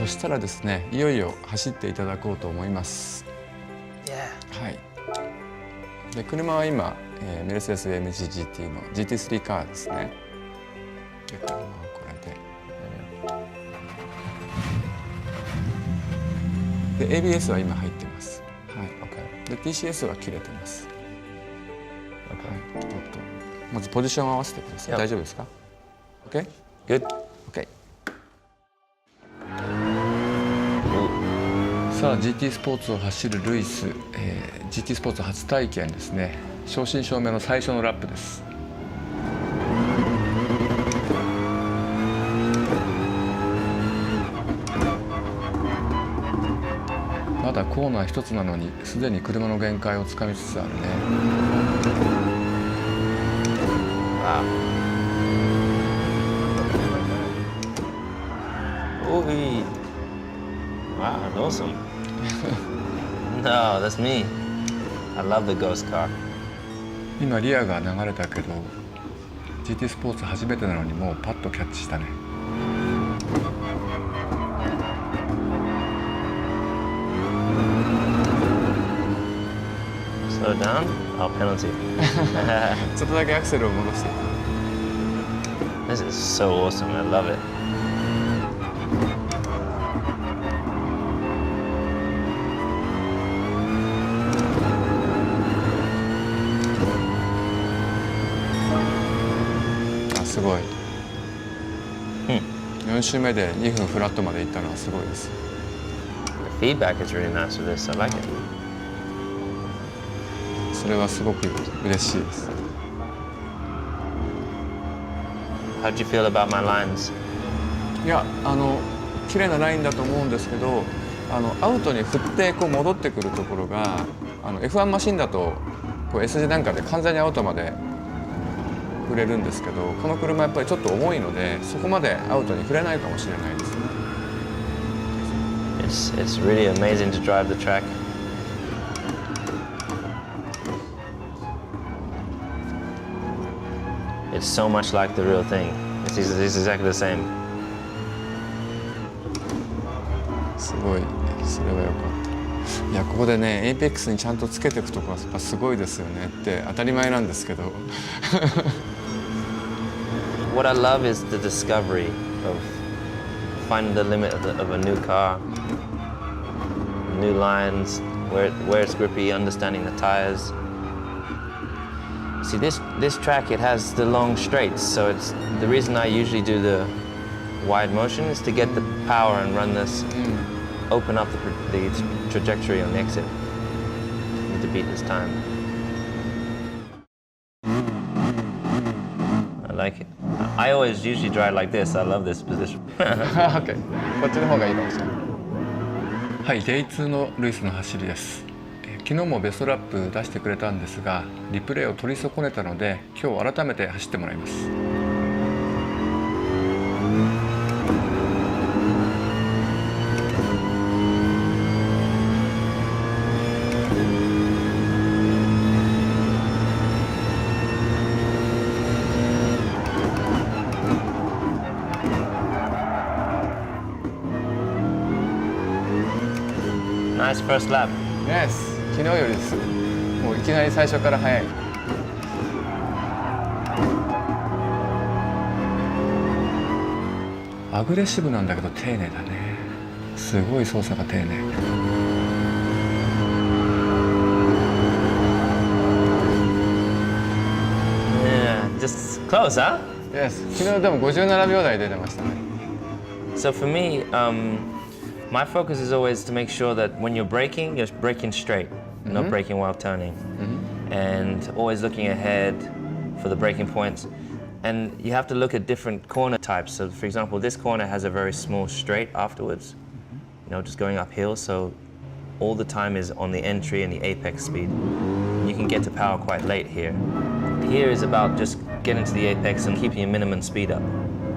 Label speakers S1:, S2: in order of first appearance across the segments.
S1: したらですね、いよいよ走っていただこうと思います。はい。で、車は今、メルセデス AMG GT の GT3 カーですね。で、車はこれで。で、ABS は今入ってます。はい。で、TCS は切れてます。はい。まずポジションを合わせてください。大丈夫ですか ？OK? Good. OK. さあ GT スポーツを走るルイス、GT スポーツ初体験ですね。正真正銘の最初のラップです。まだコーナー一つなのにすでに車の限界をつかみつつあるね。
S2: Wow, awesome. No, that's me. I love the ghost car.
S1: 今リアが流れたけど GT スポーツ初めてなのにもうパッとキャッチしたね。
S2: Slow down? Oh, penalty.
S1: ちょっとだけアクセルを戻して。
S2: This is so awesome. I love it.
S1: あ、すごい。4周目で2分フラットまで行ったのはすごいです。
S2: The feedback is really nice with this. I like it.
S1: それはすごく嬉しいです。
S2: How'd you feel about my lines?
S1: いや、綺麗なラインだと思うんですけど、アウトに振ってこう戻ってくるところが、F1 マシンだとこう S 字なんかで完全にアウトまで振れるんですけど、この車やっぱりちょっと重いので、そこまでアウトに振れないかもしれないですね。
S2: It's really amazing to drive the track. It's so much like the real thing. It's exactly the same.
S1: すごい、それはよかった。いや、ここでね、エイペックスにちゃんとつけていくとこはすごいですよねって当たり前なんですけど。
S2: What I love is the discovery of finding the limit of a new car, new lines, where it's grippy, understanding the tires. See, this track, it has the long straights, so it's the reason I usually do the wide motion is to get the power and run this, open up the trajectory on the exit. Need to beat this time. I like it. I always usually drive like this. I love this position.
S1: OK。こっちの方がいいかもしれない。はい、デイ2のルイスの走りです。昨日もベストラップ出してくれたんですが、リプレイを取り損ねたので、今日改めて走ってもらいます。
S2: Nice first lap.
S1: Yes。昨日よりです。もういきなり最初から速い。アグレッシブなんだけど丁寧だね。すごい操作が丁寧。
S2: Yeah, just close, huh?
S1: Yes。昨日でも57秒台出てましたね。
S2: So for me, my focus is always to make sure that when you're braking straight, not braking while turning, and always looking ahead for the braking points. And you have to look at different corner types. So, for example, this corner has a very small straight afterwards, just going uphill. So, all the time is on the entry and the apex speed. You can get to power quite late here. Here is about just getting to the apex and keeping your minimum speed up.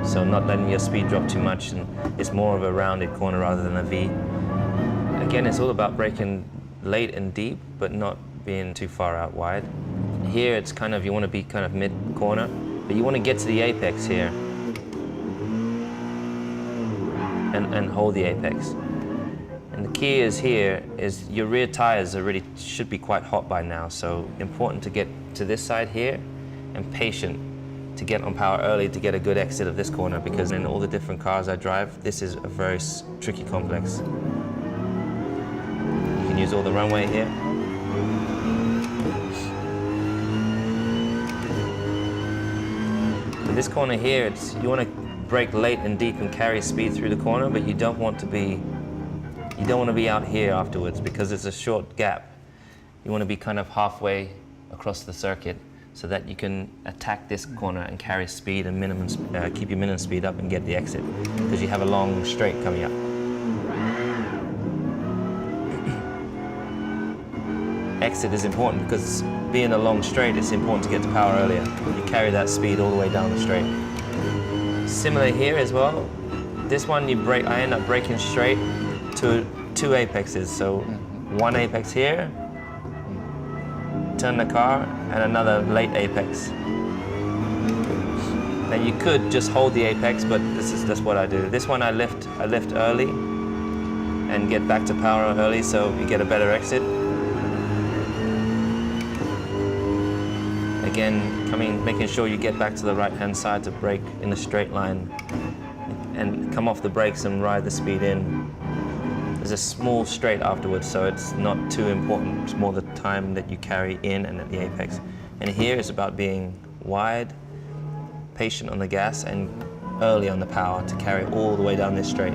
S2: So not letting your speed drop too much, and it's more of a rounded corner rather than a V. Again, it's all about braking late and deep, but not being too far out wide. Here, it's kind of, you want to be kind of mid-corner, but you want to get to the apex here. and hold the apex. And the key is here is your rear tires already should be quite hot by now, so important to get to this side here and patient to get on power early to get a good exit of this corner, because in all the different cars I drive, this is a very tricky complex. You can use all the runway here. But this corner here, you want to brake late and deep and carry speed through the corner, but you don't want to be out here afterwards because it's a short gap. You want to be kind of halfway across the circuit so that you can attack this corner and carry speed and keep your minimum speed up and get the exit, because you have a long straight coming up. Exit is important because being a long straight, it's important to get to power earlier. You carry that speed all the way down the straight. Similar here as well. This one I end up braking straight to two apexes. So one apex here, turn the car, and another late apex. Now you could just hold the apex, but that's what I do. This one I lift early and get back to power early, so you get a better exit. Again, making sure you get back to the right-hand side to brake in a straight line and come off the brakes and ride the speed in. There's a small straight afterwards, so it's not too important. It's more the time that you carry in and at the apex. And here it's about being wide, patient on the gas, and early on the power to carry all the way down this straight.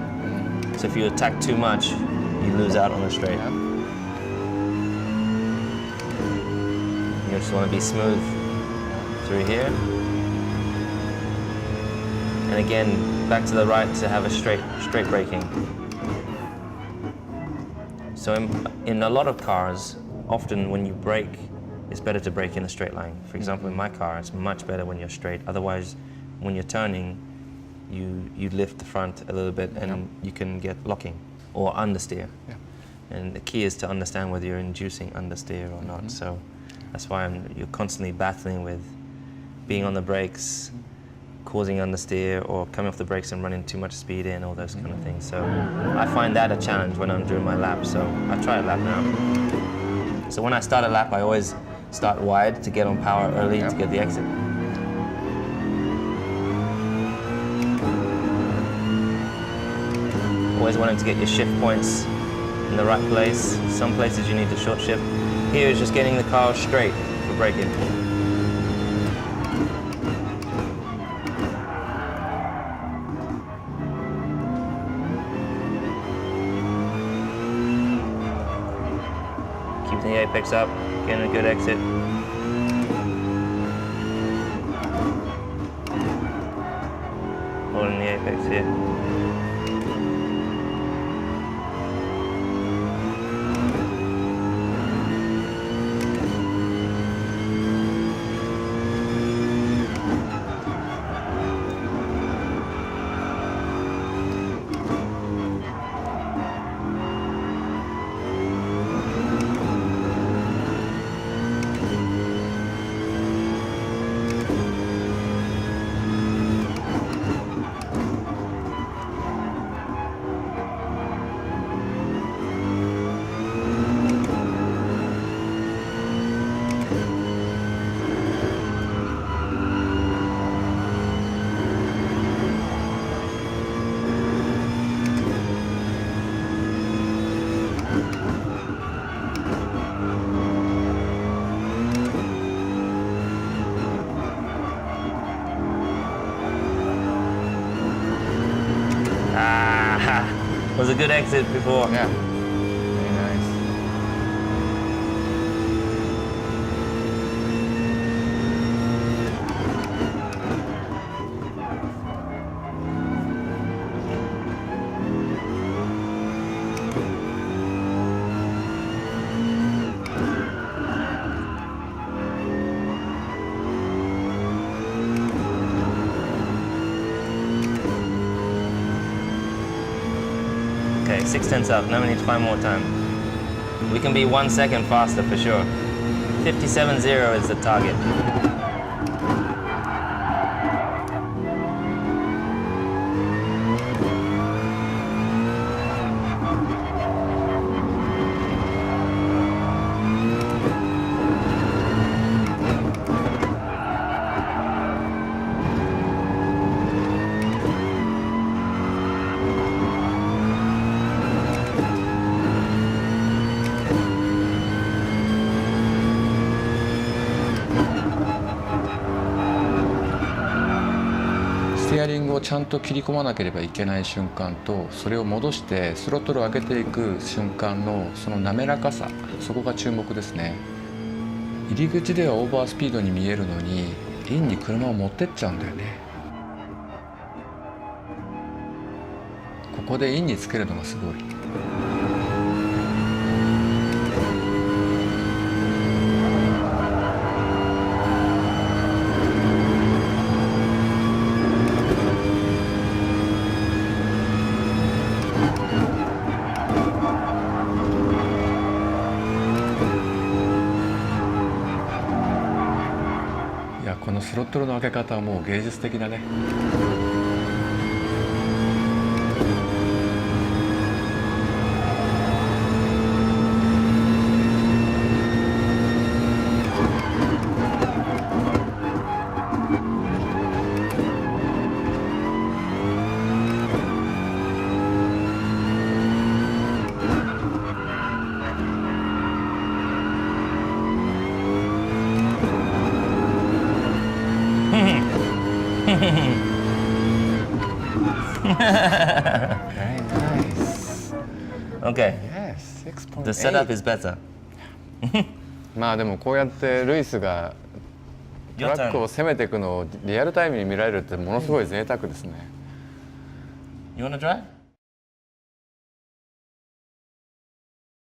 S2: So if you attack too much, you lose out on the straight. You just want to be smooth through here. And again, back to the right to have a straight braking. So in a lot of cars, often when you brake, it's better to brake in a straight line. For example, in my car, it's much better when you're straight. Otherwise, when you're turning, you lift the front a little bit and you can get locking or understeer. Yeah. And the key is to understand whether you're inducing understeer or not. So that's why you're constantly battling with being on the brakes, causing understeer, or coming off the brakes and running too much speed in, all those kind of things. So I find that a challenge when I'm doing my lap, so I try a lap now. So when I start a lap, I always start wide to get on power early to get the exit. Always wanting to get your shift points in the right place. Some places you need to short shift. Here is just getting the car straight for braking. The apex up, getting a good exit. Holding the apex here. Was a good exit before.
S1: Yeah. Very nice.
S2: Okay, 6/10 up. Now we need to find more time. We can be 1 second faster for sure. 57.0 is the target.
S1: テアリングをちゃんと切り込まなければいけない瞬間と、それを戻してスロットルを上げていく瞬間のその滑らかさ、そこが注目ですね。入り口ではオーバースピードに見えるのにインに車を持ってっちゃうんだよね。ここでインにつけるのがすごい。いや、このスロットルの開け方はもう芸術的だね。Very nice.
S2: Okay,
S1: Yes, 6.8.
S2: the setup is better.
S1: まあでもこうやってルイスがトラックを攻めていくのをリアルタイムに見られるってものすごい贅沢ですね。
S2: You wanna try?